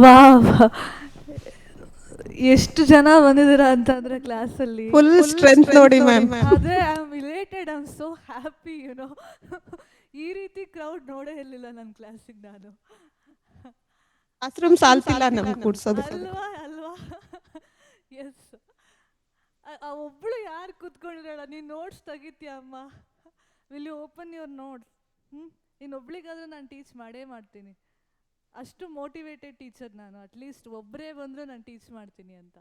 Wow, ಎಷ್ಟು ಜನ ಬಂದಿದ್ದೀರಾ ಅಂತಂದರೆ ಕ್ಲಾಸಲ್ಲಿ ಫುಲ್ ಸ್ಟ್ರೆಂತ್ ನೋಡಿ ಮ್ಯಾಮ್. ಅದೇ I am elated, I am so happy no. ಈ ರೀತಿ ಕ್ರೌಡ್ ನೋಡೇ ಇರಲಿಲ್ಲ ನನ್ನ ಕ್ಲಾಸಿಗೆ ನಾನು. ಕ್ಲಾಸ್ ರೂಮ್ ಸಾಲ್ತಿಲ್ಲ ನಮ್ಗೆ ಕೂಡ್ಸೋದಕ್ಕೆ. ಅಲ್ವಾ ಅಲ್ವಾ. ಎಸ್. ಆ ಒಬ್ಬಳು ಯಾರು ಕೂತ್ಕೊಂಡಿರಲ್ಲ, ನೀನು ನೋಟ್ಸ್ ತೆಗಿತೀಯ ಅಮ್ಮ, will you open your notes? ಇನ್ನೊಬ್ಳಿಗಾದ್ರೂ ನಾನು ಟೀಚ್ ಮಾಡೇ ಮಾಡ್ತೀನಿ, ಅಷ್ಟು ಮೋಟಿವೇಟೆಡ್ ಟೀಚರ್ ನಾನು. ಅಟ್ಲೀಸ್ಟ್ ಒಬ್ಬರೇ ಬಂದರೂ ನಾನು ಟೀಚ್ ಮಾಡ್ತೀನಿ ಅಂತ.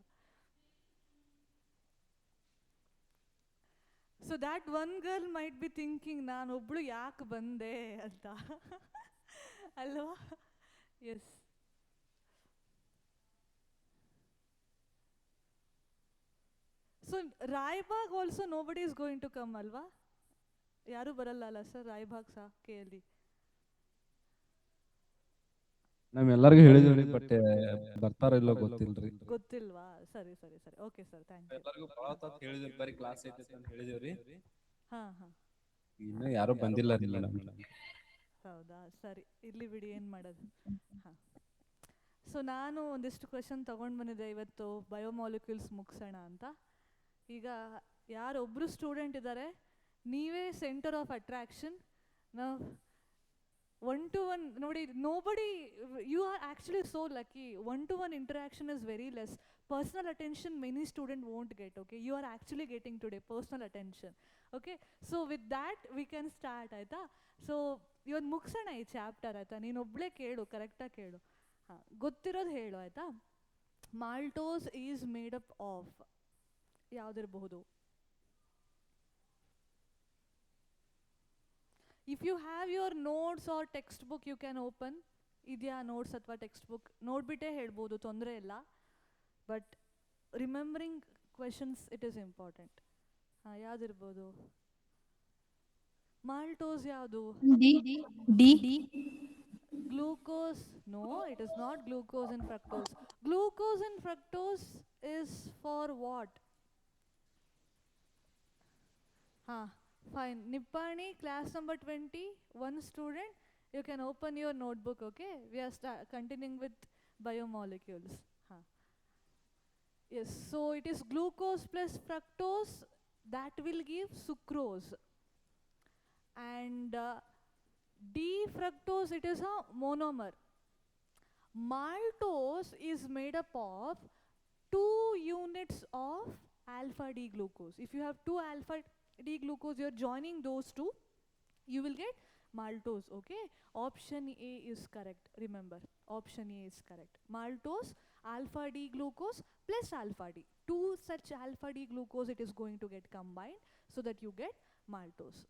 So that one girl might be thinking ನಾನೊಬ್ಳು ಯಾಕೆ ಬಂದೆ ಅಂತ. ಅಲ್ವಾ? Yes. So Raibag also nobody is going to come ಅಲ್ವಾ? ಯಾರೂ ಬರಲ್ಲ ಅಲ್ಲ ಸರ್ ರಾಯ್ಬಾಗ್ ಸಹ ಕೇಳಿ? ನಾವೆಲ್ಲರಿಗೂ ಹೇಳಿದ್ವಿ ಬಟ್ ಬರ್ತಾರೋ ಇಲ್ಲೋ ಗೊತ್ತಿಲ್ರಿ. ಗೊತ್ತಿಲ್ವಾ? ಸರಿ ಸರಿ ಸರಿ, ಓಕೆ ಸರ್, ಥ್ಯಾಂಕ್ ಯು. ಎಲ್ಲರಿಗೂ ಭಾಳ ಹೊತ್ತು ಹೇಳಿದ್ವಿ, ಬರೀ ಕ್ಲಾಸ್ ಐತೆ ಅಂತ ಹೇಳಿದಿವ್ರಿ. ಹಾಂ ಹಾಂ, ಇನ್ನೂ ಯಾರೂ ಬಂದಿಲ್ಲ ರೀ ಮೇಡಮ್. ಹೌದಾ? ಸರಿ, ಇರಲಿ ಬಿಡಿ, ಏನು ಮಾಡೋದು. ಹಾಂ. ಸೊ ನಾನು ಒಂದಿಷ್ಟು ಕ್ವೆಶನ್ ತೊಗೊಂಡು ಬಂದಿದ್ದೆ ಇವತ್ತು, ಬಯೋಮಾಲಿಕ್ಯೂಲ್ಸ್ ಮುಗಿಸೋಣ ಅಂತ. ಈಗ ಯಾರೊಬ್ಬರು ಸ್ಟೂಡೆಂಟ್ ಇದ್ದಾರೆ, ನೀವೇ ಸೆಂಟರ್ ಆಫ್ ಅಟ್ರಾಕ್ಷನ್. ನಾವು 1-to-1 ನೋಡಿ, nobody, you are actually so lucky. 1-to-1 interaction is very less. Personal attention many students won't get, okay? You are actually getting today personal attention, okay? So with that we can start, ಆಯ್ತಾ? So ಇವತ್ತು ಮುಗಿಸೋಣ ಈ chapter, ಆಯಿತಾ? ನೀನು ಒಬ್ಬಳೇ ಕೇಳು, ಕರೆಕ್ಟಾಗಿ ಕೇಳು. ಹಾಂ, ಗೊತ್ತಿರೋದು ಹೇಳು, ಆಯಿತಾ? Maltose is made up of ಯಾವುದಿರಬಹುದು? If you have your notes or textbook, you can open. ಇದೆಯಾ ನೋಟ್ಸ್ ಅಥವಾ ಟೆಕ್ಸ್ಟ್ ಬುಕ್? ನೋಡಿಬಿಟ್ಟೇ ಹೇಳ್ಬೋದು, ತೊಂದರೆ ಇಲ್ಲ. But remembering questions it is important. ಹಾಂ, ಯಾವುದಿರ್ಬೋದು? ಮಾಲ್ಟೋಸ್ ಯಾವುದು? Glucose? No, it is not glucose in fructose. Glucose in fructose is for what? ಹಾಂ, fine. Nippani, class number 20, one student. You can open your notebook, okay? We are continuing with biomolecules. Huh. Yes, so it is glucose plus fructose that will give sucrose. And D-fructose, it is a monomer. Maltose is made up of 2 units of alpha D glucose. If you have 2 alpha D glucose, you are joining those two, you will get maltose, okay? Option A is correct, remember, option A is correct. Maltose, alpha D glucose plus alpha D, 2 such alpha D glucose it is going to get combined, so that you get maltose.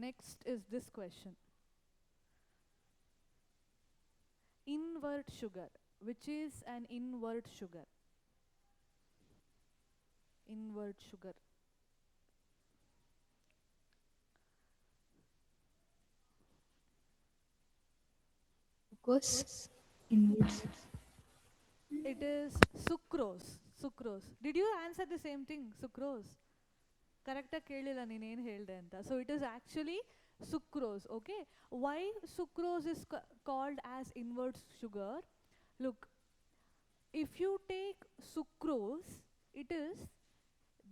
Next is this question. Invert sugar. Which is an invert sugar? Invert sugar. Glucose. Invert. It is sucrose. Sucrose. Did you answer the same thing? Sucrose. Correcta kelila neen ಏನು ಹೇಳ್ದೆ ಅಂತ. So it is actually sucrose, okay? Why sucrose is called as invert sugar? Look, if you take sucrose, it is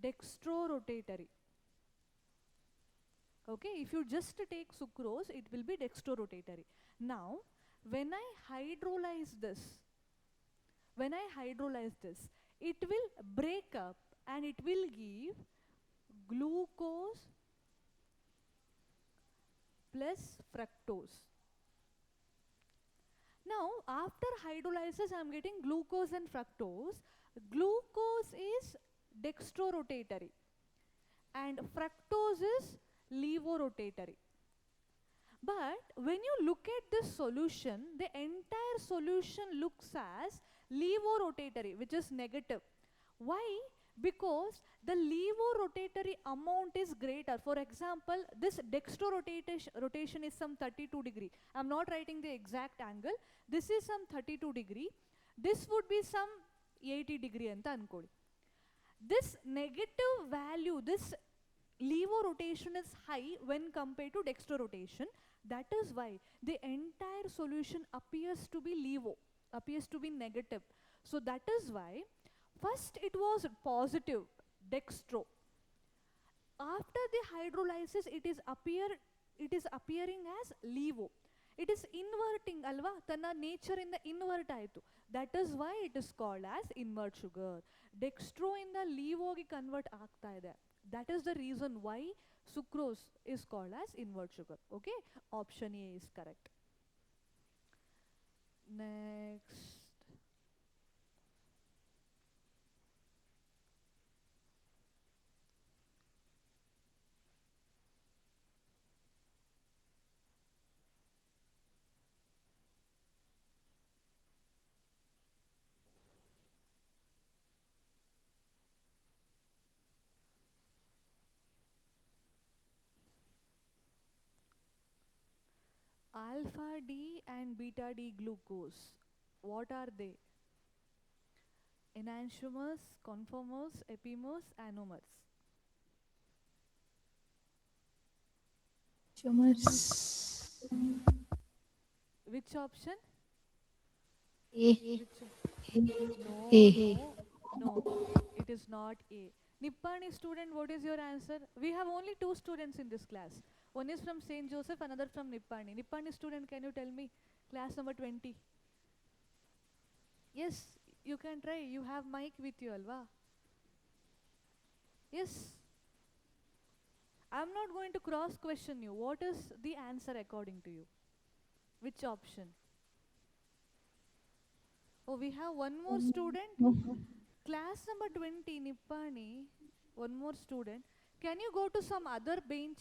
dextrorotatory. Okay, if you just take sucrose, it will be dextrorotatory. Now, when I hydrolyze this, it will break up and it will give glucose plus fructose. Now, after hydrolysis, I am getting glucose and fructose. Glucose is dextrorotatory and fructose is levorotatory. But when you look at this solution, the entire solution looks as levorotatory, which is negative. Why? Because the levorotatory amount is greater. For example, this dextrorotation is some 32 degree. I am not writing the exact angle. This is some 32 degree. This would be some 80 degree anta ankoli. This negative value, this levo rotation is high when compared to dextro rotation. That is why the entire solution appears to be levo, appears to be negative. So that is why first it was positive dextro. After the hydrolysis it is appearing as levo. It is inverting alva, tana nature in the invert aitu. That is why it is called as invert sugar. Dextro in the levo gi convert ಆಗ್ತಾ ಇದೆ. That is the reason why sucrose is called as invert sugar. Okay, option A is correct. Next, alpha D and beta D glucose. What are they? Enantiomers, conformers, epimers, anomers. Tumors. Which option? A. Which? No, A. no, no. It is not A. Nippani student, what is your answer? We have only two students in this class. One is from St. Joseph, another from Nippani. Nippani student, can you tell me? Class number 20. Yes, you can try. You have mic with you, Alva. Yes. I'm not going to cross question you. What is the answer according to you? Which option? Oh, we have one more student. Class number 20, Nippani. One more student. Can you go to some other bench?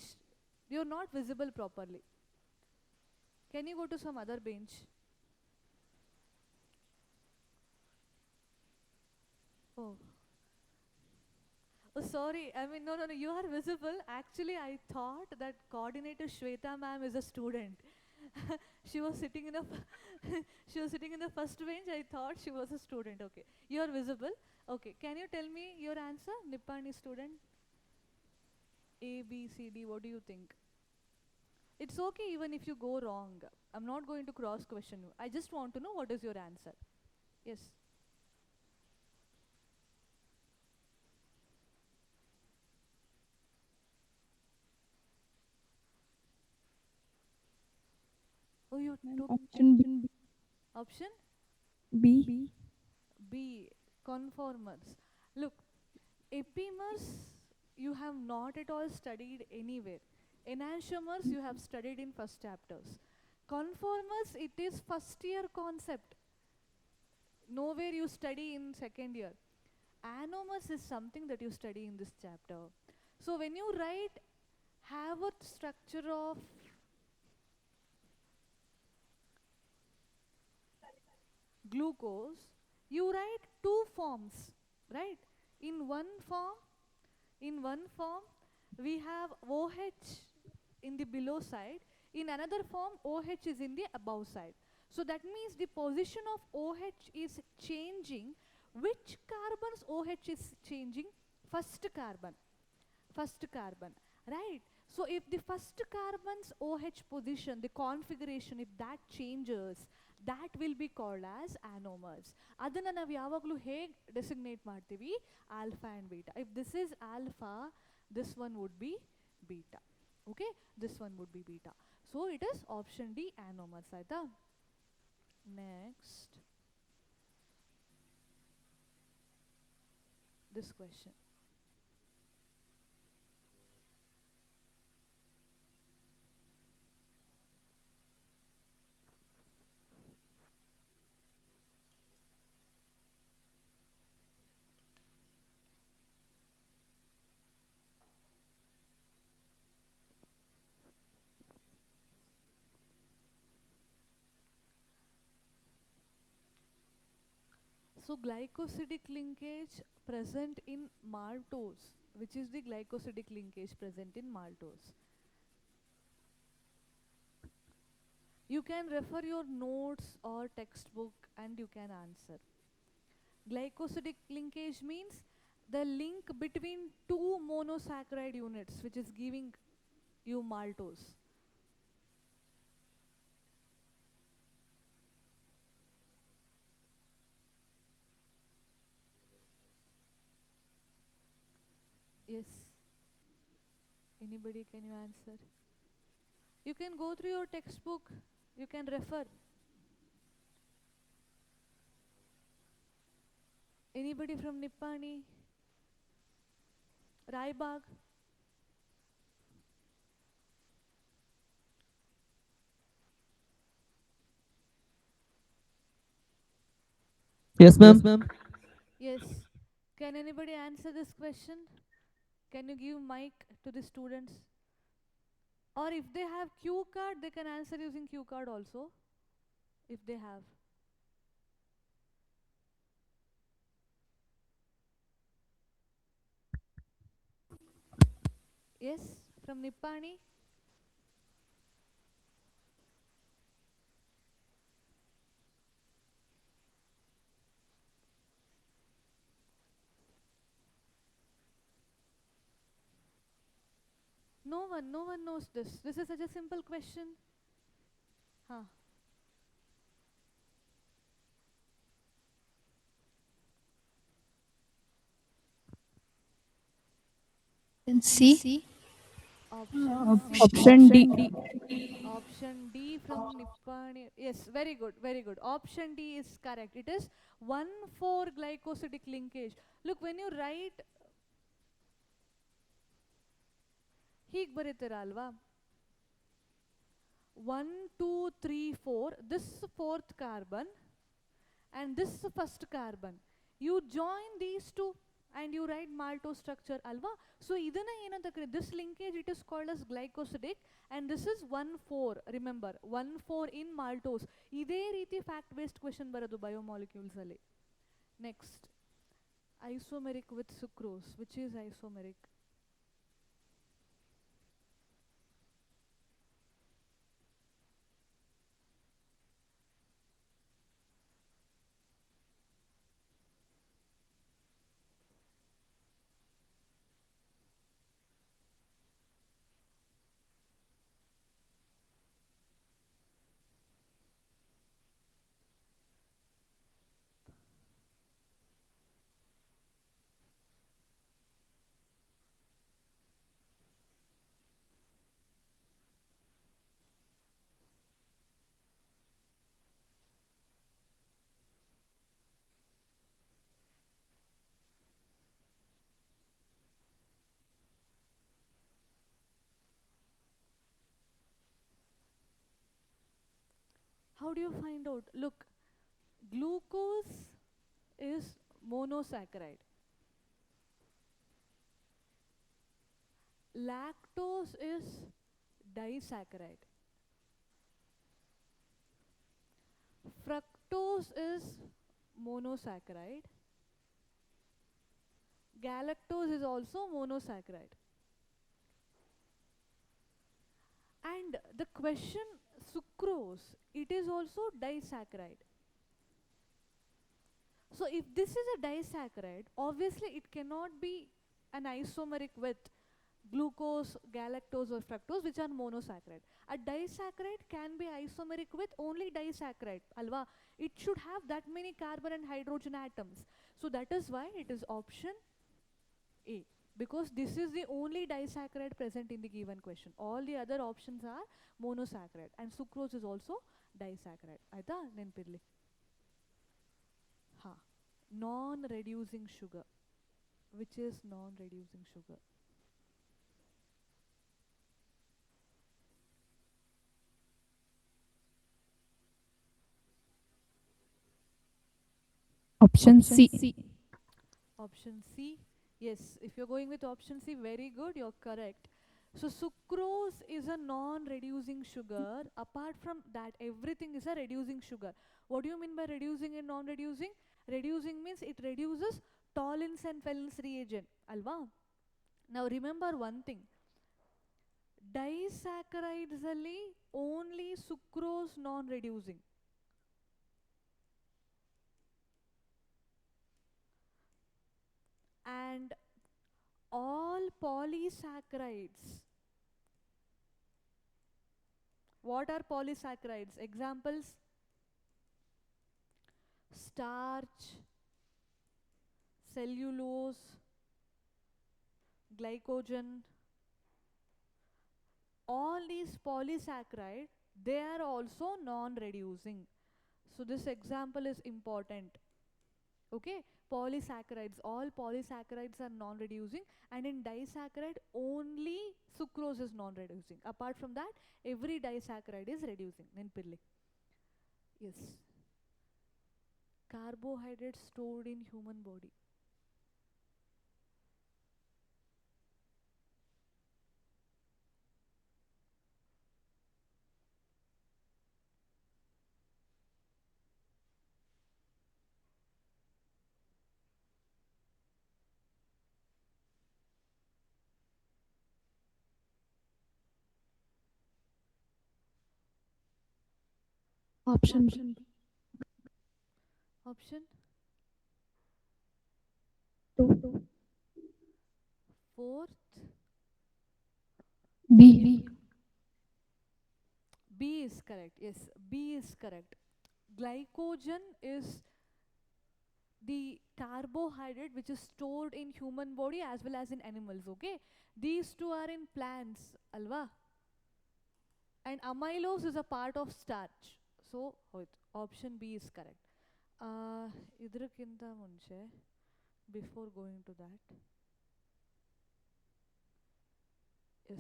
You're not visible properly. Can you go to some other bench? Oh. Oh, sorry. I mean, no, no, no. You are visible. Actually, I thought that coordinator Shweta ma'am is a student. She was sitting in a she was sitting in the first bench. I thought she was a student. Okay, you are visible. Okay, can you tell me your answer, Nippani student? A, B, C, D. What do you think? It's okay even if you go wrong. I'm not going to cross question you. I just want to know what is your answer. Yes. Oh, you took Option option B. B, conformers. Look, epimers you have not at all studied anywhere. Enantiomers you have studied in first chapters. Conformers it is first year concept. Nowhere you study in second year. Anomers is something that you study in this chapter. So when you write Haworth structure of glucose, you write two forms, right? In one form, in one form, we have OH in the below side. In another form, OH is in the above side. So that means the position of OH is changing. Which carbon's OH is changing? First carbon. First carbon, right? So if the first carbon's OH position, the configuration, if that changes, that will be called as anomers. ಅದನ್ನ ನಾವು ಯಾವಾಗಲೂ ಹೇಗೆ designate ಮಾಡ್ತೀವಿ? Alpha and beta. If this is alpha, this one would be beta. Okay, this one would be beta. So it is option D, anomers. ಆಯ್ತಾ? Next, this question. So glycosidic linkage present in maltose. Which is the glycosidic linkage present in maltose? You can refer your notes or textbook and you can answer. Glycosidic linkage means The link between two monosaccharide units, which is giving you maltose. Yes. Anybody, can you answer? You can go through your textbook. You can refer. Anybody from Nippani? Raibag? Yes, ma'am. Yes. Can anybody answer this question? Can you give mic to the students? Or if they have cue card, they can answer using cue card also. If they have. Yes, from Nippani. No one knows this. This is such a simple question. Huh. C. Option C. Option D. Option D from Nippani. Yes, very good, very good. Option D is correct. It is 1,4 glycosidic linkage. Look, when you write ಹೀಗೆ ಬರೀತೀರಾ ಅಲ್ವಾ 1 2 3 4 this fourth carbon and this first carbon, you join these two and you write maltose structure alva. So idana ಏನಂತ ಕರೀ, this linkage it is called as glycosidic and this is 1,4. remember 1,4 in maltose. ಇದೇ ರೀತಿ fact based question ಬರೋದು biomolecules ಅಲ್ಲಿ. Next, isomeric with sucrose. Which is isomeric? How do you find out? Look, glucose is monosaccharide. Lactose is disaccharide. Fructose is monosaccharide. Galactose is also monosaccharide. And the question sucrose, it is also disaccharide. So if this is a disaccharide, obviously it cannot be an isomeric with glucose, galactose or fructose, which are monosaccharide. A disaccharide can be isomeric with only disaccharide, alva. It should have that many carbon and hydrogen atoms. So that is why it is option A, because this is the only disaccharide present in the given question. All the other options are monosaccharide and sucrose is also disaccharide. Aita ನೆನಪಿರ್ಲಿ. Ha. Non-reducing sugar. Which is non-reducing sugar? Option C. Option C. Yes, if you're going with option C, very good, you're correct. So sucrose is a non-reducing sugar. Apart from that, everything is a reducing sugar. What do you mean by reducing and non-reducing? Reducing means it reduces Tollens and Fellens reagent, alva. Now remember one thing. Disaccharides ಅಲ್ಲಿ only sucrose non-reducing. And all polysaccharides. What are polysaccharides? Examples: starch, cellulose, glycogen. All these polysaccharides, they are also non-reducing. So this example is important. Okay, polysaccharides, all polysaccharides are non-reducing, and in disaccharide only sucrose is non-reducing. Apart from that, every disaccharide is reducing. Nenpilli. Yes. Carbohydrates stored in human body. Option Option two. fourth, B. B is correct. Yes, B is correct. Glycogen is the carbohydrate which is stored in human body as well as in animals. Okay, these two are in plants, alva. And amylose is a part of starch. So option B is correct. Idrakkinta munche, before going to that, yes,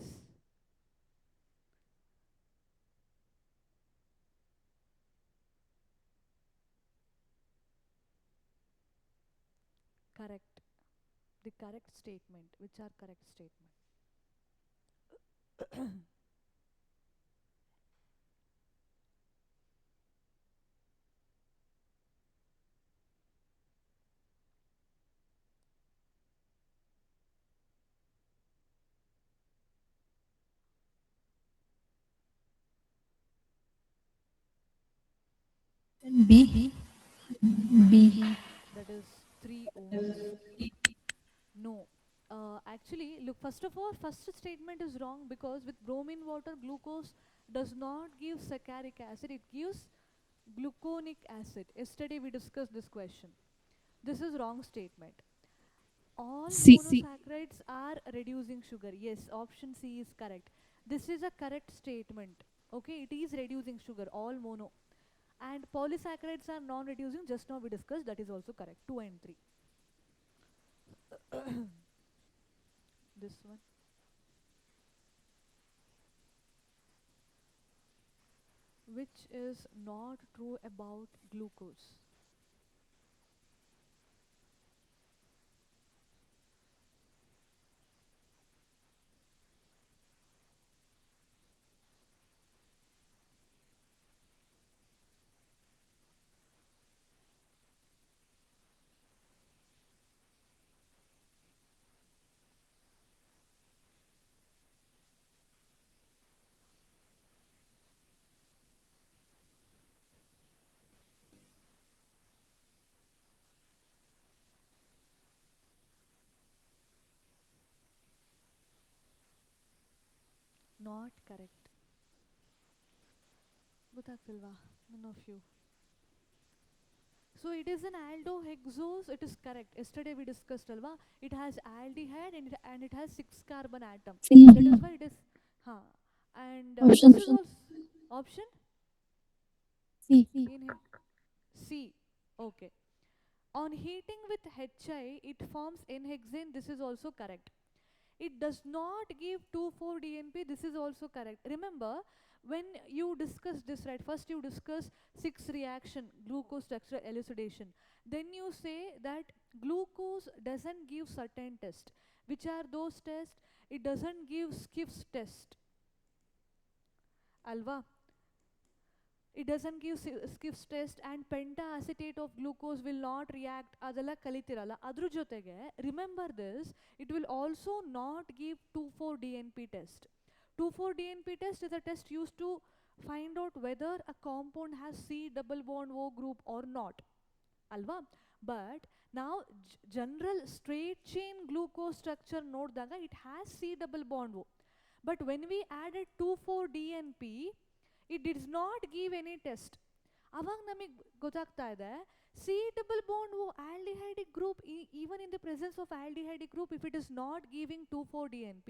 correct. The correct statement. Which are correct statement? B. B. That is 3 ohms. No. Actually, look, first of all, first statement is wrong because with bromine water, glucose does not give saccharic acid, it gives gluconic acid. Yesterday we discussed this question. This is wrong statement. All C. monosaccharides are reducing sugar. Yes, option C is correct. This is a correct statement. Okay, it is reducing sugar, all mono. And polysaccharides are non-reducing, just now we discussed, that is also correct. 2 and 3. This one. Which is not true about glucose? Not correct. Gothagtilva, none of you. So it is an aldohexose, it is correct. Yesterday we discussed, alva. It has aldehyde and it has 6 carbon atom. C. That is why it is, huh. And Option this is also option C. in C. Okay. On heating with HI, it forms N-hexane. This is also correct. It does not give 2,4-DNP. This is also correct. Remember, when you discuss this, right, first you discuss 6 reaction, glucose structure elucidation. Then you say that glucose doesn't give certain test. Which are those tests? It doesn't give Skiff's test. Alva. It doesn't give Skiff's test, and pentaacetate of glucose will not react. Adala kalitirala. Adru jotege, remember this, it will also not give 2,4-DNP test. 2,4-DNP test is a test used to find out whether a compound has C double bond O group or not. Alva. But now general straight chain glucose structure ನೋಡಿದಾಗ it has C double bond O. But when we added 2,4-DNP, it did not give any test. ಅವಾಗ ನಮಗೆ ಗೊತ್ತಾಗ್ತಾ ಇದೆ C double bond O aldehydic group even in the presence of aldehydic group if it is not giving 2,4-DNP,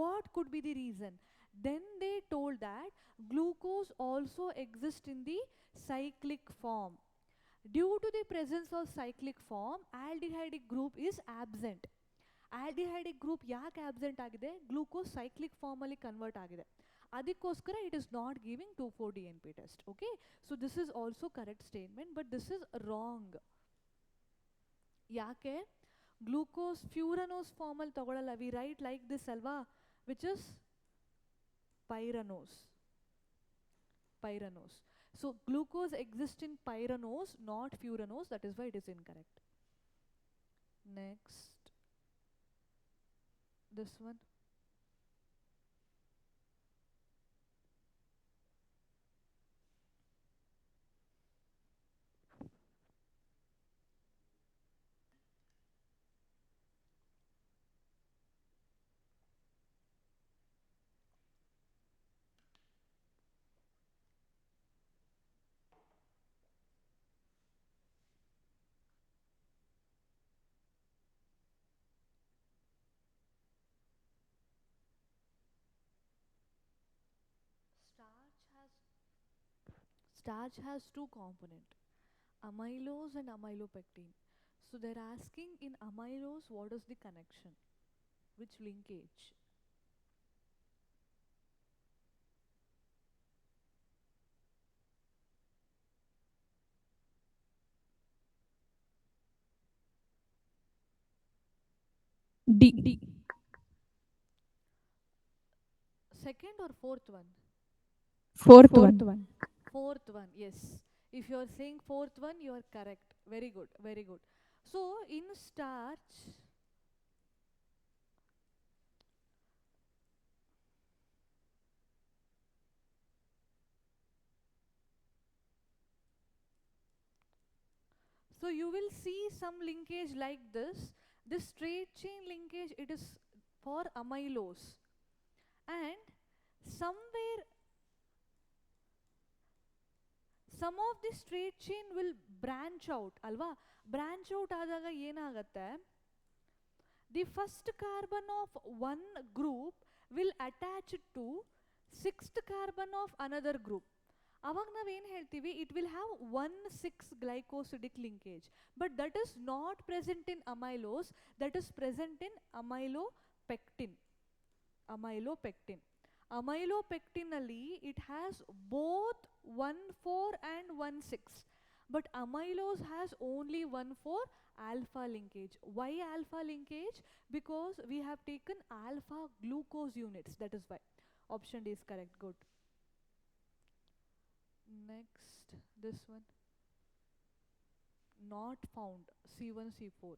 what could be the reason? Then they told that glucose also exists in the cyclic form. Due to the presence of cyclic form, aldehydic group is absent. Aldehydic group ಯಾಕೆ absent ಆಗಿದೆ? Glucose cyclic ಫಾರ್ಮಲ್ಲಿ convert ಆಗಿದೆ, ಅದಕ್ಕೋಸ್ಕರ it is not giving 2,4-DNP test. Okay, so this is also correct statement, but this is wrong. ಯಾಕೆ? Glucose ಫ್ಯೂರನೋಸ್ ಫಾರ್ಮಲ್ಲಿ ತಗೊಳ್ಳಲ್ಲ. V right like this ಅಲ್ವಾ, which is pyranose. Pyranose. So glucose exists in pyranose, not furanose. That is why it is incorrect. Next, this one. Starch has two components, amylose and amylopectin. So they're asking in amylose what is the connection, which linkage? D. Second or fourth one? Fourth one. Fourth one, yes. If you are saying fourth one, you are correct. Very good, very good. So in starch, so you will see some linkage like this. This straight chain linkage, it is for amylose, and somewhere some of the straight chain will branch out alva. Branch out ಆದಾಗ ಏನಾಗುತ್ತೆ, the first carbon of one group will attach to sixth carbon of another group. ಅವಾಗ ನಾವೇನು ಹೇಳ್ತೀವಿ, it will have 1,6 glycosidic linkage, but that is not present in amylose, that is present in amylopectin. Amylopectin. Amylopectin ಅಲ್ಲಿ it has both 1,4 and 1,6, but amylose has only 1,4 alpha linkage. Why alpha linkage? Because we have taken alpha glucose units, that is why. Option D is correct. Good. Next, this one. Not found. C1, C4.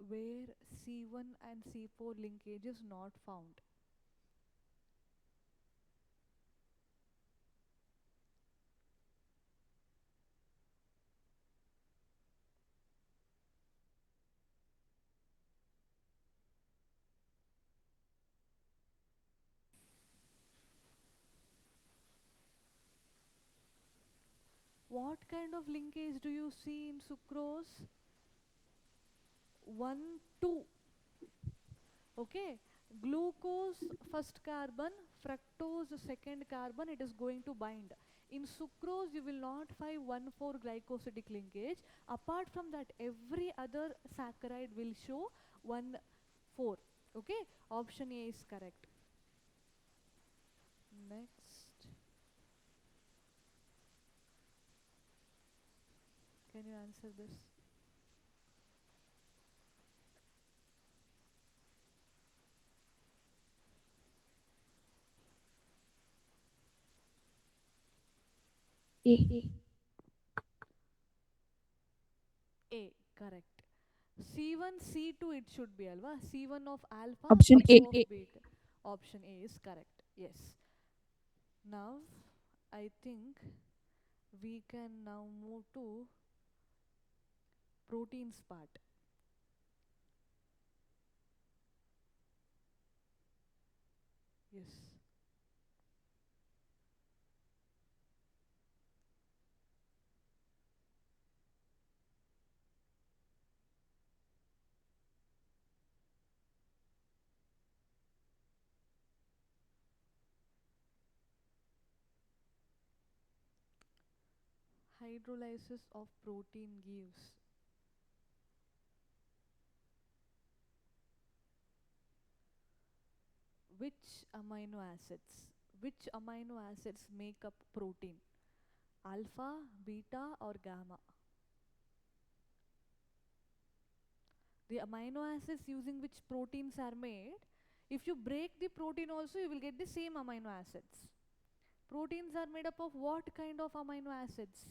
Where C1 and C4 linkage is not found. What kind of linkage do you see in sucrose? 1, 2. Okay, glucose first carbon, fructose second carbon, it is going to bind. In sucrose you will not find 1,4 glycosidic linkage. Apart from that, every other saccharide will show 1,4. Okay, option A is correct. Next, can you answer this? A. Correct. C1, C2 it should be alva. C1 of alpha, Option C2 A. of beta. Option A is correct. Yes. Now, I think we can now move to proteins part. Yes. Hydrolysis of protein gives which amino acids? Which amino acids make up protein? Alpha, beta, or gamma? The amino acids using which proteins are made, if you break the protein also, you will get the same amino acids. Proteins are made up of what kind of amino acids?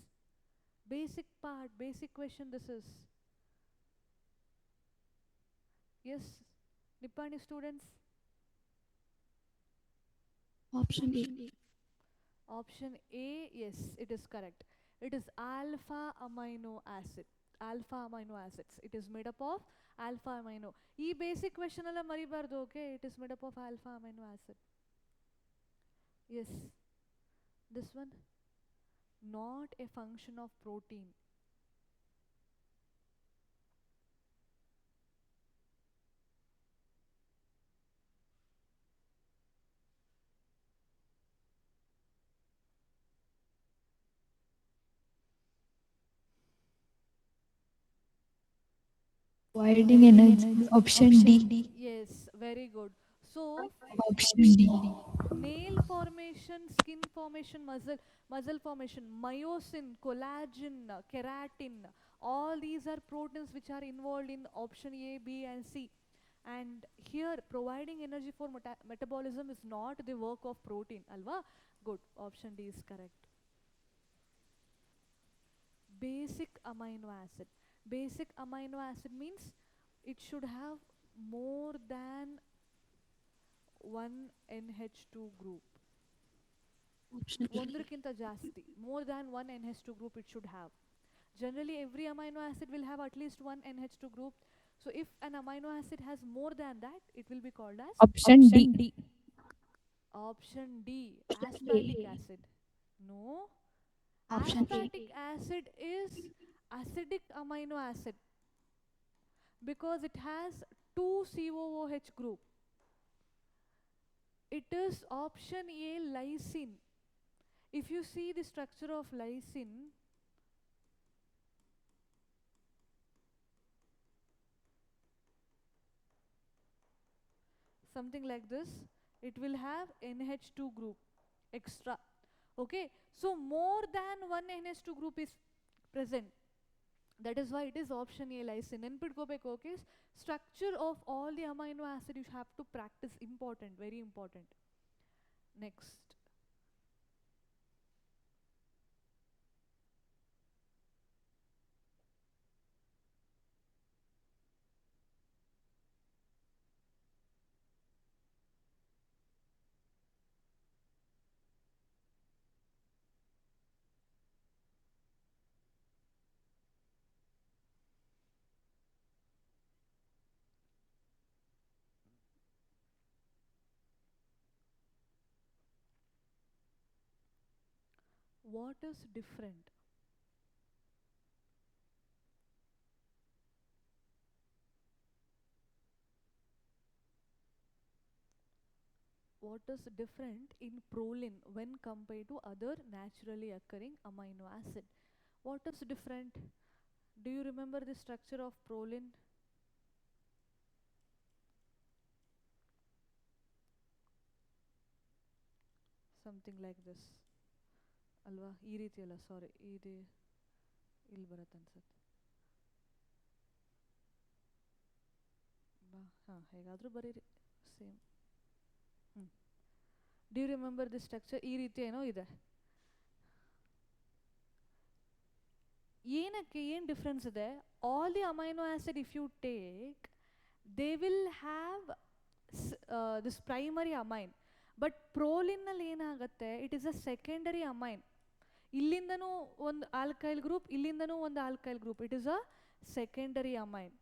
Basic part, basic question this is. Yes, Nippani students? Option A. Option A, yes, it is correct. It is alpha amino acid. Alpha amino acids. It is made up of alpha amino. E basic question alla maribardu, okay? It is made up of alpha amino acid. Yes. This one? Not a function of protein. Providing energy. Option D. Yes, very good. So, Option D. nail formation, skin formation, muscle formation, myosin, collagen, keratin, all these are proteins which are involved in option A, B, and C. And here, providing energy for metabolism is not the work of protein, alva? Good. Option D is correct. Basic amino acid. Basic amino acid means it should have more than one NH2 group. Option A. ಒಂದಕ್ಕಿಂತ ಜಾಸ್ತಿ, more than one NH2 group it should have. Generally every amino acid will have at least one NH2 group. So if an amino acid has more than that, it will be called as Option D. option D, A. aspartic acid. No, Option A. aspartic acid is acidic amino acid because it has two COOH group. It is option A, lysine. If you see the structure of lysine, something like this, it will have NH2 group extra. Okay, so more than one NH2 group is present. That is why it is option A, lysine. Input go back, okay? Structure of all the amino acid you have to practice, important, very important. Next. What is different? What is different in proline when compared to other naturally occurring amino acid? What is different? Do you remember the structure of proline? Something like this. ಅಲ್ವಾ ಈ ರೀತಿ ಅಲ್ಲ ಸಾರಿ ಇದು ಇಲ್ಲಿ ಬರುತ್ತೆ ಅನ್ಸುತ್ತೆ ಬಾ ಹಾಂ ಹೇಗಾದರೂ ಬರೀರಿ same do remember the structure ಈ ರೀತಿ ಏನೋ ಇದೆ ಏನಕ್ಕೆ ಏನು ಡಿಫ್ರೆನ್ಸ್ ಇದೆ? All the amino acid if you take, they will have this primary amine. But ಪ್ರೋಲಿನ್ನಲ್ಲಿ ಏನಾಗುತ್ತೆ, it is a secondary amine. ಇಲ್ಲಿಂದನೂ ಒಂದು ಆಲ್ಕೈಲ್ ಗ್ರೂಪ್, ಇಲ್ಲಿಂದನೂ ಒಂದು alkyl group, it is a secondary amine.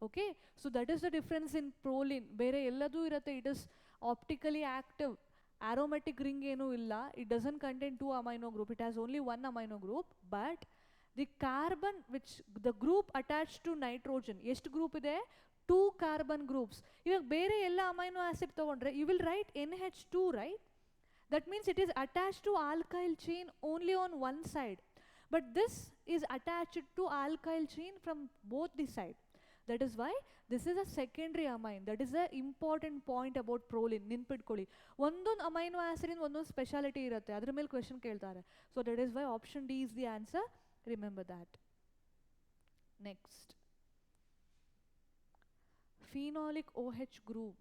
Okay, so that is the difference in proline. ಬೇರೆ ಎಲ್ಲದೂ ಇರುತ್ತೆ, it is optically active, aromatic ring ಏನೂ ಇಲ್ಲ, it doesn't contain two amino group, it has only one amino group. But the carbon which the group attached to nitrogen, ಎಷ್ಟು group ಇದೆ? 2 carbon groups. ಇವಾಗ ಬೇರೆ ಎಲ್ಲ ಅಮೈನೋ ಆಸಿಡ್ ತಗೊಂಡ್ರೆ you will write NH2, right? That means it is attached to alkyl chain only on one side, but this is attached to alkyl chain from both the side. That is why this is a secondary amine. That is the important point about proline. ನೆನ್ಪಿಟ್ಕೊಳ್ಳಿ, ಒಂದೊಂದು amino acid ಒಂದೊಂದು speciality ಇರುತ್ತೆ, ಅದ್ರ ಮೇಲೆ question ಕೇಳ್ತಾರೆ. So that is why option D is the answer. Remember that. Next, phenolic OH group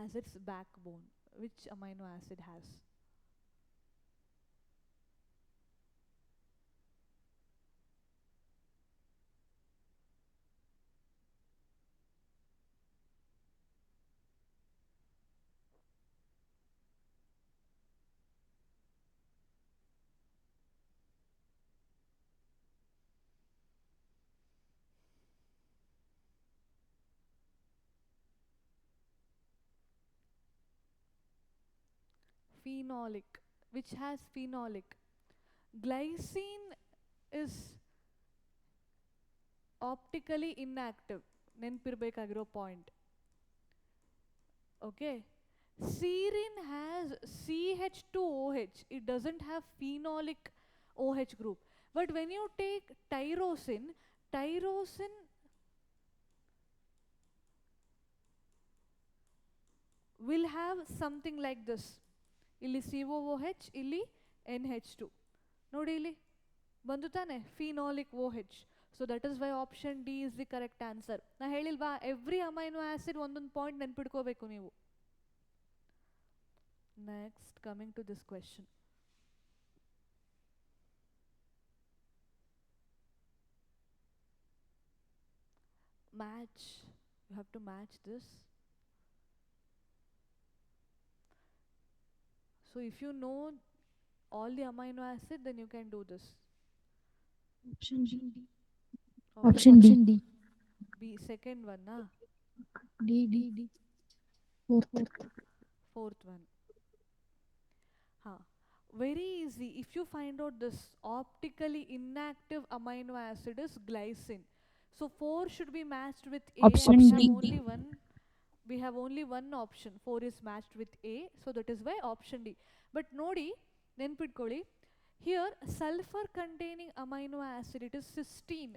as its backbone, which amino acid has? Phenolic, which has phenolic. Glycine is optically inactive. ನೆನ್ಪಿರ್ಬೇಕಾಗಿರೋ point. Okay, serine has CH2OH, it doesn't have phenolic OH group. But when you take tyrosine, tyrosine will have something like this. ಇಲ್ಲಿ COOH, ಇಲ್ಲಿ NH2. ನೋಡಿ ಇಲ್ಲಿ ಬಂದು ತಾನೆ phenolic OH. So that is why option D is the correct answer. ನಾ ಹೇಳಿಲ್ವಾ, every amino acid ಒಂದೊಂದು point ನೆನ್ಪಿಟ್ಕೋಬೇಕು ನೀವು. Next, coming to this question. Match, you have to match this. So if you know all the amino acid, then you can do this. Option D. Option D. B, second one, na? D. Fourth one. Very easy. If you find out this optically inactive amino acid is glycine. So 4 should be matched with A. Option And D. we have only one option. 4 is matched with A. So that is why option D. But nodi, ನೆನ್ಪಿಟ್ಕೊಳ್ಳಿ, here sulfur containing amino acid, it is cysteine.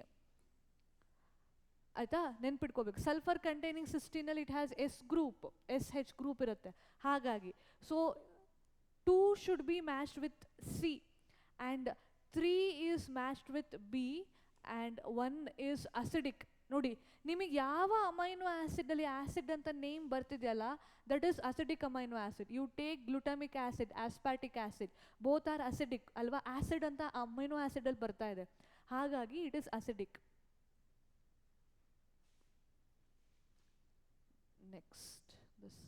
ಆಯ್ತಾ, ನೆನ್ಪಿಟ್ಕೋಬೇಕು. Sulphur containing ಸಿಸ್ಟೀನಲ್ಲಿ it has S group, SH group ಇರುತ್ತೆ. ಹಾಗಾಗಿ so 2 should be matched with C and 3 is matched with B and 1 is acidic. ನೋಡಿ, ನಿಮಗೆ ಯಾವ amino ಆ್ಯಸಿಡಲ್ಲಿ acid ಅಂತ ನೇಮ್ ಬರ್ತಿದೆಯಲ್ಲ, that is acidic amino acid. You take glutamic acid, aspartic acid, both are acidic ಅಲ್ವಾ. Acid ಅಂತ amino ಆ್ಯಸಿಡಲ್ಲಿ ಬರ್ತಾ ಇದೆ, ಹಾಗಾಗಿ it is acidic. Next, this.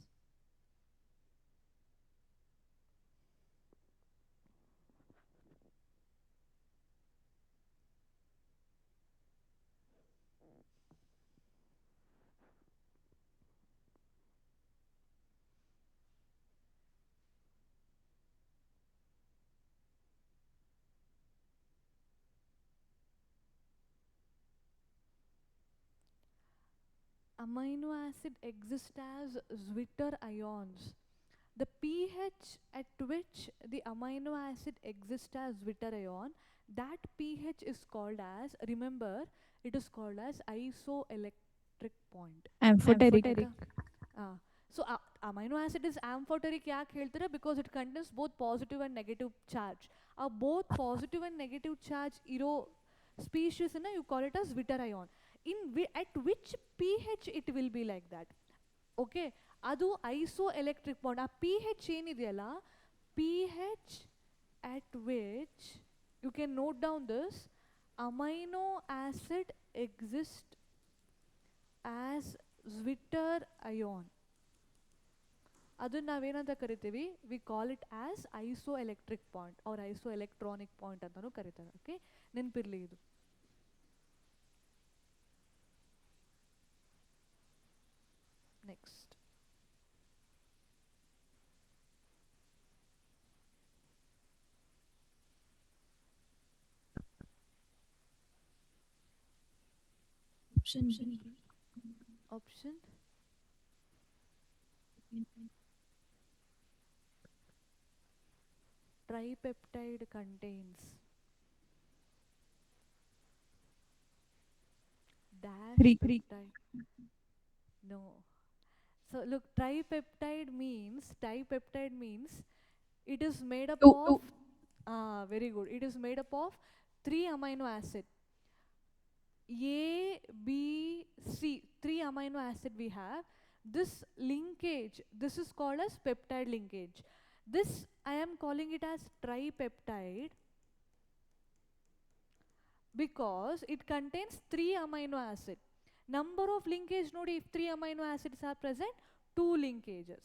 Amino acid exist as Zwitter ions. The pH at which the amino acid exists as Zwitter ion, that pH is called as, remember, it is called as isoelectric point. Amphoteric. So amino acid is amphoteric ಯಾಕೆ ಹೇಳ್ತಾರೆ? Because it contains both positive and negative charge. Both positive and negative charge ಇರೋ species you call it as Zwitter ion. At which pH it will be like that. Okay, ಅದು isoelectric bond. ಆ pH ಏನಿದೆಯಲ್ಲ, pH at which you can note down this, amino acid exists as Zwitter ion. ಅದನ್ನ ನಾವೇನಂತ ಕರಿತೀವಿ, we call it as isoelectric point or isoelectronic point ಅಂತಲೂ ಕರೀತಾರೆ. Okay, ನೆನಪಿರಲಿ ಇದು. Next Option B. Option tripeptide contains dash Three. peptide. No. So look, tripeptide means it is made up Two. of very good. It is made up of 3 amino acid. A, B, C, 3 amino acid we have. This linkage, this is called as peptide linkage. This I am calling it as tripeptide because it contains 3 amino acid. Number of linkage nodi, if 3 amino acids are present, 2 linkages.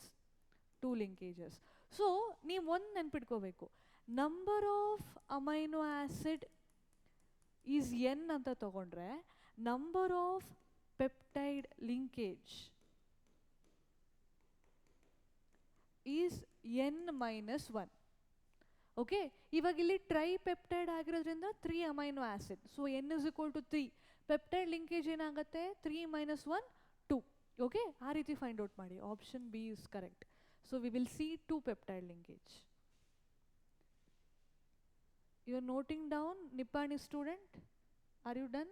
2 linkages. So, ನೀವು ಒಂದು ನೆನ್ಪಿಟ್ಕೋಬೇಕು, number of amino acid is n ಅಂತ ತಗೊಂಡ್ರೆ number of peptide linkage is n minus 1. Okay, ಇವಾಗ ಇಲ್ಲಿ tripeptide ಆಗಿರೋದ್ರಿಂದ 3 amino acid, so n is equal to 3. Peptide linkage ಏನಾಗುತ್ತೆ, 3 minus 1 2. Okay, ಆ ರೀತಿ ಫೈಂಡ್ ಔಟ್ ಮಾಡಿ. Option B is correct. So we will see 2 peptide linkage. You are noting down, Nippani student? Are you done?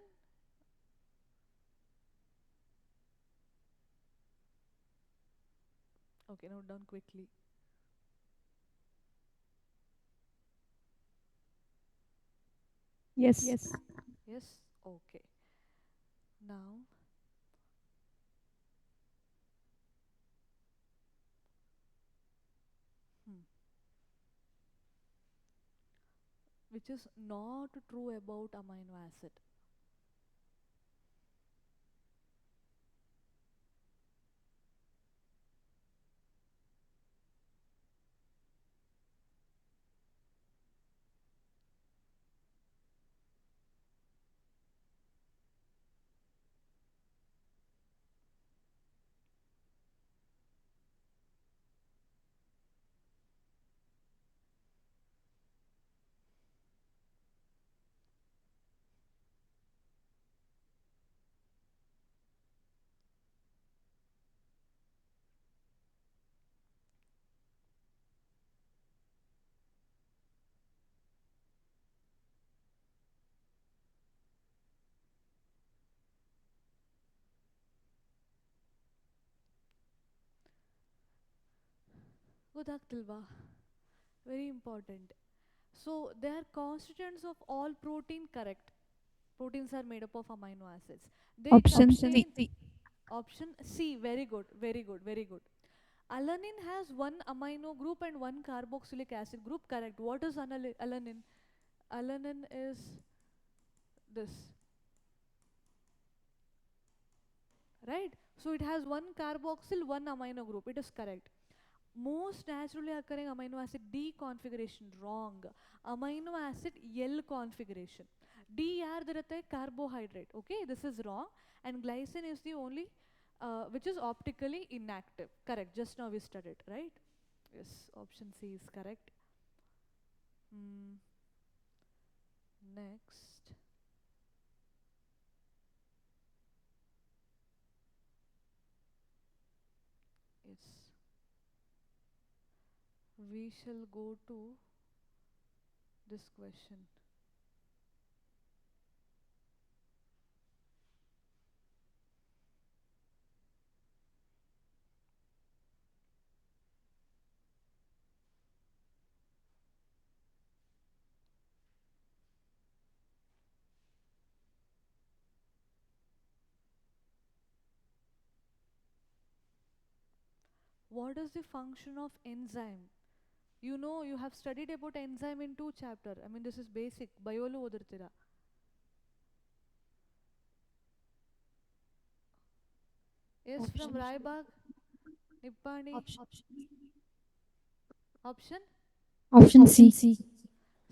Okay, note down quickly. Yes. Yes? Okay. Now, which is not true about amino acid. Godagtilva. Very important. So they are constituents of all protein, correct. Proteins are made up of amino acids. They Option contain C. option C. Very good, very good, very good. Alanine has 1 amino group and 1 carboxylic acid group, correct. What is alanine? Alanine is this, right? So it has 1 carboxyl, 1 amino group. It is correct. Most naturally occurring amino acid D configuration, wrong. Amino acid L configuration. D yardirate carbohydrate. Okay, this is wrong. And glycine is the only which is optically inactive. Correct. Just now we studied, right? Yes, option C is correct. Next. Yes. We shall go to this question. What is the function of enzyme? You know, you have studied about enzyme in 2 chapter. I mean, this is basic. Biolo odirtira. Yes, from Raibag, Nippani. Option Option C.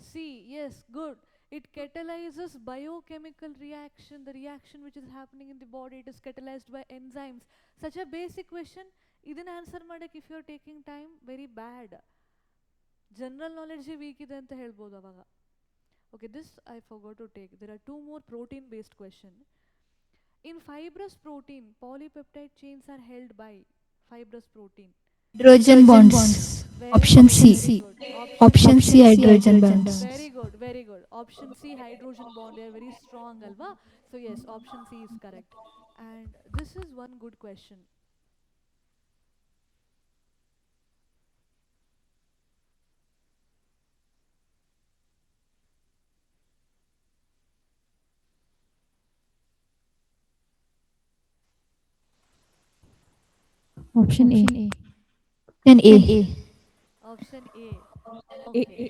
C. Yes, good. It catalyzes biochemical reaction, the reaction which is happening in the body. It is catalyzed by enzymes. Such a basic question. Idin answer ಮಾಡಕ್ಕೆ if you are taking time, very bad. General knowledge weak ಇದೆ ಅಂತ ಹೇಳ್ಬೋದು ಅವಾಗ. Okay, this I forgot to take. There are two more protein based question. In fibrous protein, polypeptide chains are held by fibrous protein. Hydrogen bonds. Very Option good, very C. good. Option C. Hydrogen bonds. Very good, very good. Option C, hydrogen bond. They are very strong, alva. So yes, option C is correct. And this is one good question. Option A. Option A. Option A. Okay.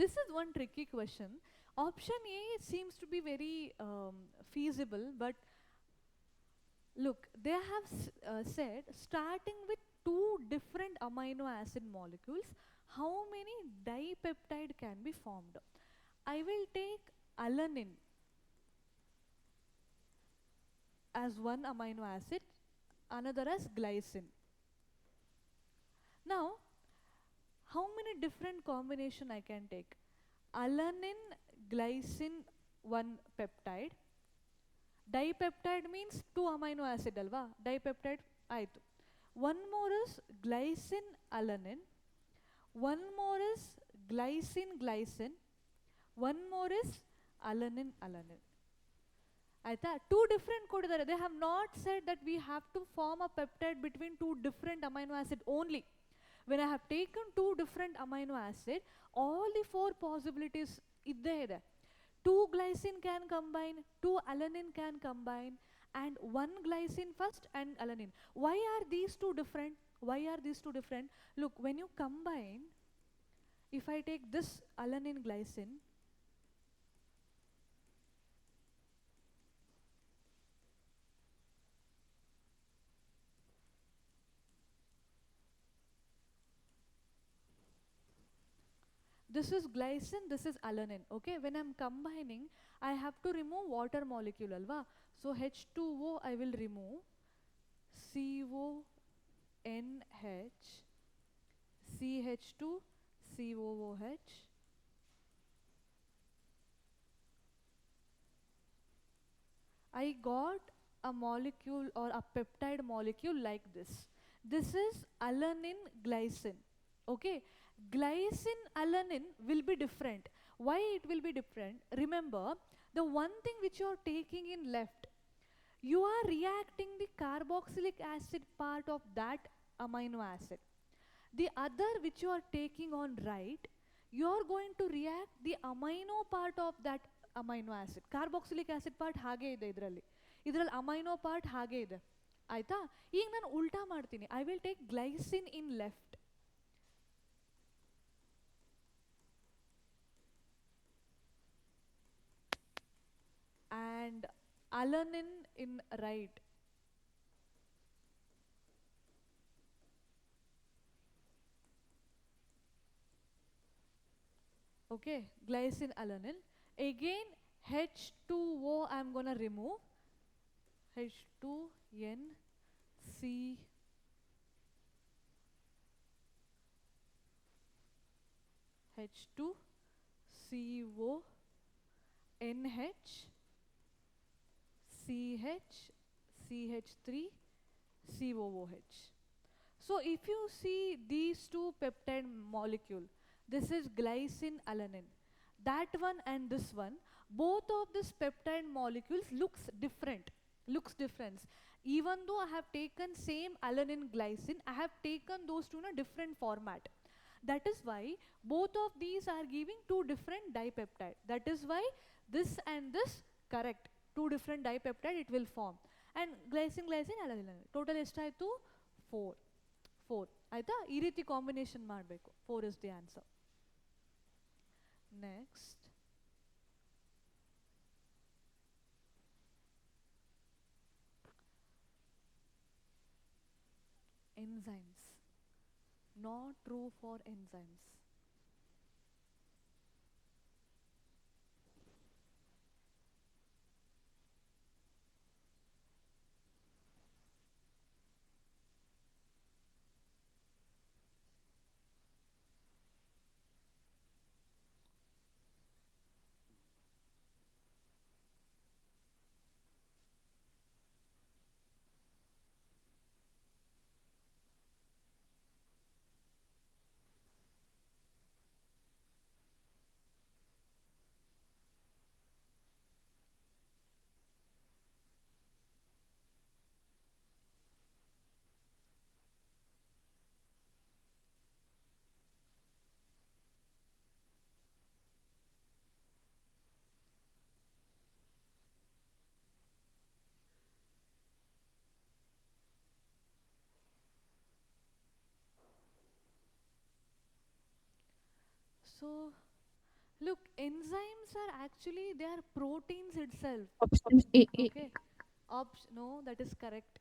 This is one tricky question. Option A seems to be very feasible, but look, they have said starting with two different amino acid molecules, how many dipeptide can be formed? I will take alanine as one amino acid, another as glycine. Now, how many different combination I can take? Alanine, glycine, one peptide. Dipeptide means two amino acid alva. Dipeptide aitu. One more is glycine, alanine. One more is glycine, glycine. One more is alanine, alanine. Aita, two different ಕೊಟ್ಟಿದ್ದಾರೆ. They have not said that we have to form a peptide between two different amino acid only. When I have taken two different amino acid, all the four possibilities idde ಇದೆ. Two glycine can combine, two alanine can combine, and one glycine first and alanine. Why are these two different? Why are these two different? Look, when you combine, if I take this alanine glycine, this is glycine, this is alanine. Okay, when I'm combining, I have to remove water molecule alva. So H2O I will remove, CONH, CH2, COOH. I got a molecule or a peptide molecule like this. This is alanine glycine. Okay, glycine alanine will be different. Why it will be different? Remember, the one thing which you are taking in left, you are reacting the carboxylic acid part of that amino acid. The other which you are taking on right, you are going to react the amino part of that amino acid. Carboxylic acid part ಹಾಗೆ ಇದೆ ಇದರಲ್ಲಿ. ಇದರಲ್ಲಿ amino part ಹಾಗೆ ಇದೆ. ಆಯ್ತಾ? ಈಗ ನಾನು ಉಲ್ಟಾ ಮಾಡ್ತೀನಿ. I will take glycine in left. And alanine in right. Okay, glycine, alanine. Again, H2O I'm gonna remove. H2N C H2 CO NH CH CH3 COOH. So if you see these two peptide molecule, this is glycine alanine. That one and this one, both of these peptide molecules looks different. Looks different. Even though I have taken same alanine glycine, I have taken those two in a different format. That is why both of these are giving two different dipeptide. That is why this and this correct. Two different dipeptide it will form. And glycine, glycine, alanine. Total ಎಷ್ಟಾಯ್ತು 4. 4 ಆಯ್ತಾ ಈ ರೀತಿ combination ಮಾಡಬೇಕು 4 is the answer. Next, enzymes. Not true for enzymes. So, look, enzymes are actually they are proteins itself. Option A. Okay. No, that is correct.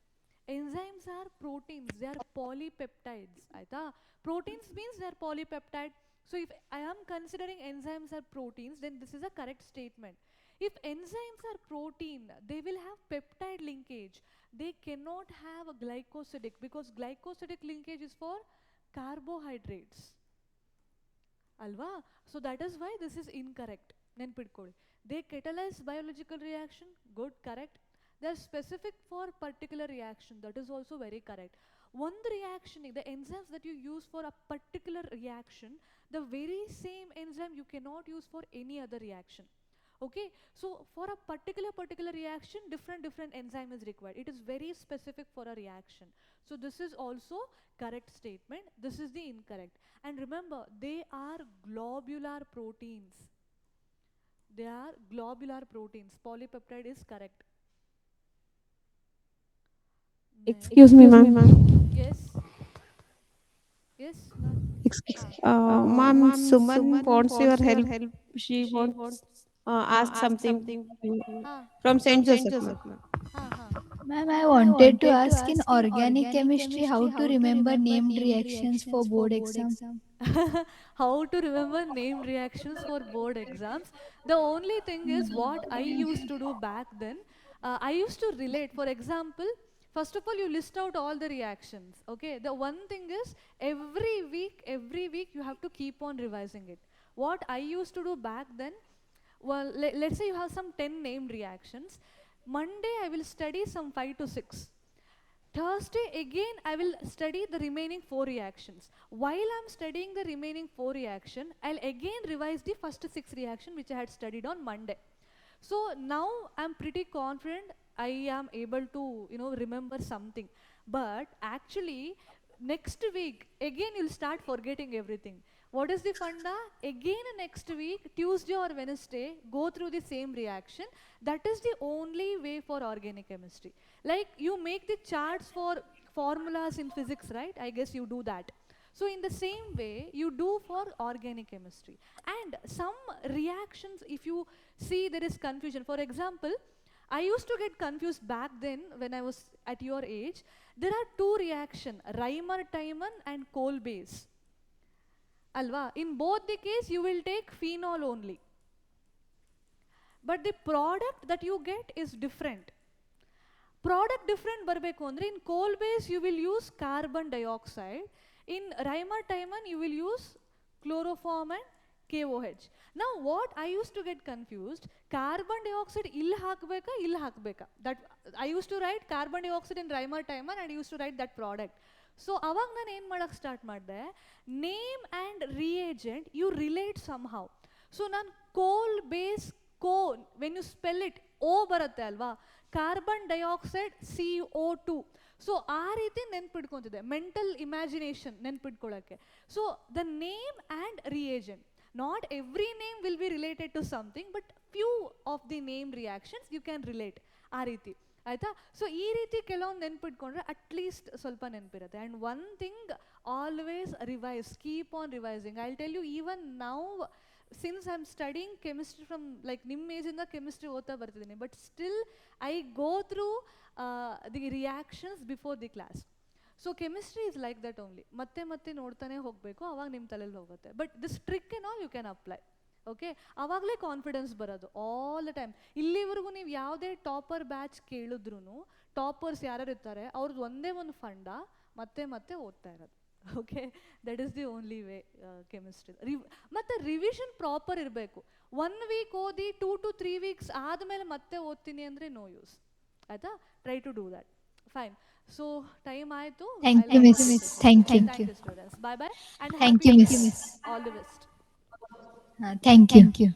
Enzymes are proteins. They are polypeptides. Aita. Proteins means they are polypeptide. So if I am considering enzymes are proteins, then this is a correct statement. If enzymes are protein, they will have peptide linkage. They cannot have a glycosidic because glycosidic linkage is for carbohydrates. Alva. So that is why this is incorrect. Nenpidkoli. They catalyze biological reaction. Good, correct. They are specific for particular reaction. That is also very correct. One reaction, the enzymes that you use for a particular reaction, the very same enzyme you cannot use for any other reaction. Okay, so for a particular reaction, different enzyme is required. It is very specific for a reaction. So this is also correct statement. This is the incorrect. And remember, they are globular proteins. They are globular proteins. Polypeptide is correct. Excuse me, ma'am. Yes. Yes, ma'am. Ma'am, Suman wants your help. She wants ask something Ha, from Saint Joseph, ma'am. ha. Ma'am, I wanted to ask in organic chemistry how to remember named reactions for board exam. How to remember named reactions for board exams. The only thing is what I used to do back then. I used to relate. For example, first of all, you list out all the reactions. Okay. The one thing is every week you have to keep on revising it. What I used to do back then, well, let's say you have some 10 named reactions. Monday I will study some 5 to 6. Thursday again I will study the remaining 4 reactions. While I'm studying the remaining 4 reaction, I'll again revise the first 6 reaction which I had studied on Monday. So now I'm pretty confident I am able to, remember something. But actually, next week, again you'll start forgetting everything. What is the funda? Again next week, Tuesday or Wednesday, go through the same reaction. That is the only way for organic chemistry. Like you make the charts for formulas in physics, right? I guess you do that. So in the same way, you do for organic chemistry. And some reactions, if you see there is confusion. For example, I used to get confused back then when I was at your age. There are two reactions, Reimer-Tiemann and coal base. Alva, in both the case, you will take phenol only. But the product that you get is different. Product different ಬರಬೇಕು ಅಂದರೆ in coal base you will use carbon dioxide. In Reimer-Tiemann you will use chloroform and KOH. Now what I used to get confused, carbon dioxide ಇಲ್ಲಿ ಹಾಕಬೇಕಾ ಇಲ್ಲಿ ಹಾಕಬೇಕಾ. That I used to write carbon dioxide in Reimer-Tiemann and I used to write that product. So ಅವಾಗ ನಾನು ಏನು ಮಾಡಕ್ಕೆ start ಮಾಡಿದೆ, name and reagent you relate somehow. So ನಾನು Kolbe's when you spell it O ಬರುತ್ತೆ ಅಲ್ವಾ, carbon dioxide CO2. So ಆ ರೀತಿ ನೆನ್ಪಿಡ್ಕೊತಿದ್ದೆ, ಮೆಂಟಲ್ ಇಮ್ಯಾಜಿನೇಷನ್ ನೆನ್ಪಿಡ್ಕೊಳ್ಳೋಕ್ಕೆ. So the name and reagent, not every name will be related to something, but few of the name reactions you can relate ಆ ರೀತಿ ಆಯಿತಾ. So ಈ ರೀತಿ ಕೆಲವೊಂದು ನೆನ್ಪಿಟ್ಕೊಂಡ್ರೆ ಅಟ್ಲೀಸ್ಟ್ ಸ್ವಲ್ಪ ನೆನಪಿರುತ್ತೆ. And one thing, always revise, keep on revising. I tell you, even now since I am studying chemistry from like ನಿಮ್ಮ ಏಜಿಂದ ಕೆಮಿಸ್ಟ್ರಿ ಓದ್ತಾ ಬರ್ತಿದ್ದೀನಿ, but still I go through the reactions before the class. So chemistry is like that only, ಮತ್ತೆ ಮತ್ತೆ ನೋಡ್ತಾನೆ ಹೋಗಬೇಕು, ಅವಾಗ ನಿಮ್ಮ ತಲೆಯಲ್ಲಿ ಹೋಗುತ್ತೆ. ಬಟ್ ದಿಸ್ ಟ್ರಿಕ್ ಏನೋ ಯು ಕ್ಯಾನ್ ಅಪ್ಲೈ. ಓಕೆ, ಆವಾಗಲೇ ಕಾನ್ಫಿಡೆನ್ಸ್ ಬರೋದು ಆಲ್ ದ ಟೈಮ್. ಇಲ್ಲಿವರೆಗೂ ನೀವು ಯಾವುದೇ ಟಾಪರ್ ಬ್ಯಾಚ್ ಕೇಳಿದ್ರು, ಟಾಪರ್ಸ್ ಯಾರು ಇರ್ತಾರೆ ಅವ್ರದ್ದು ಒಂದೇ ಒಂದು ಫಂಡ ಮತ್ತೆ ಮತ್ತೆ ಓದ್ತಾ ಇರೋದು. Okay, that is the only way chemistry. ಮತ್ತು ರಿವಿಷನ್ ಪ್ರಾಪರ್ ಇರಬೇಕು. 1 ವೀಕ್ ಓದಿ 2 to 3 ವೀಕ್ಸ್ ಆದಮೇಲೆ ಮತ್ತೆ ಓದ್ತೀನಿ ಅಂದರೆ ನೋ ಯೂಸ್. ಆಯಿತಾ? Try to do that. Fine. So time ಆಯಿತು. Thank you, miss. Thank you. Thank you students. Bye bye and Thank happy you, new miss. Year. All the best. Thank you.